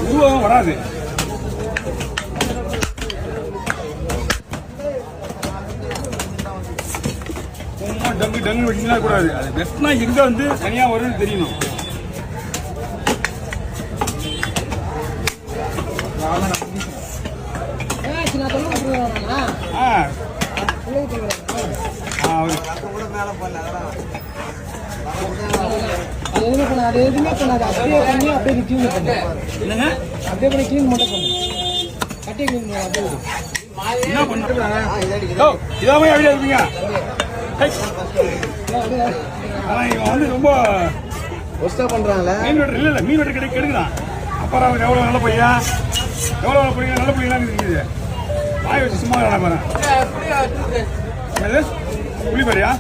உருவம் வராது. டங்கு டங்கு வெட்டினா கூடாது. அது வெட்டினா எங்க வந்து தனியா வரும்னு தெரியணும். என்ன வந்து ரொம்ப மீன் வெட்டு கிடை கெடுக்கிறான். அப்புறம் எவ்வளவு நல்ல பையன், எவ்வளவு நல்ல பையன், நல்ல பையன் இருக்குது. வாய் வச்சு சும்மா பாரு. புளிப்பறியா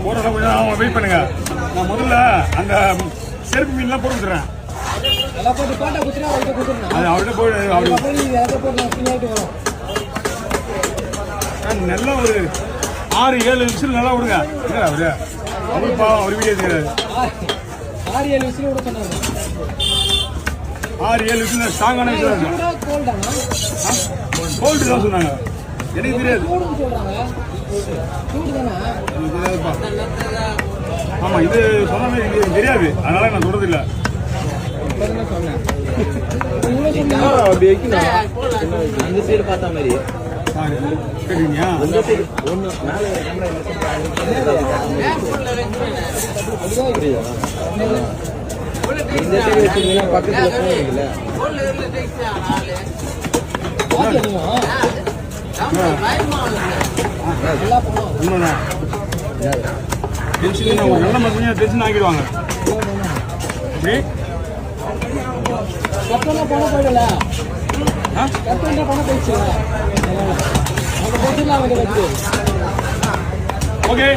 கொஞ்சம் வெயிட் பண்ணுங்க. நான் முதல்ல அந்த செருப்பு மீன்லாம் போட்டு கொடுத்துறேன். நல்லா ஒரு 6-7 நிமிஷம் நல்லா விடுங்க. அவரு அவரு பாவம் ஒரு வீடியோ தெரியாது. 6-7 நிமிஷம் விட சொன்னாங்க. 6-7 நிமிஷம் ஸ்ட்ராங்கான விஷயம். கோல்டு தான் சொன்னாங்க. எனக்கு தெரியாது. ஆமா இது சொன்னது எனக்கு தெரியாது. அதனால நான் சொல்றது இல்ல. அந்த சைடு பார்த்த மாதிரி கேட்டீங்க. இந்த சைடு வச்சிருந்தீங்கன்னா பக்கத்துல போனீங்கல்ல. ஒரு நல்ல மனுஷன் டென்ஷன் ஆக்கிடுவாங்க. போயிடல ஓகே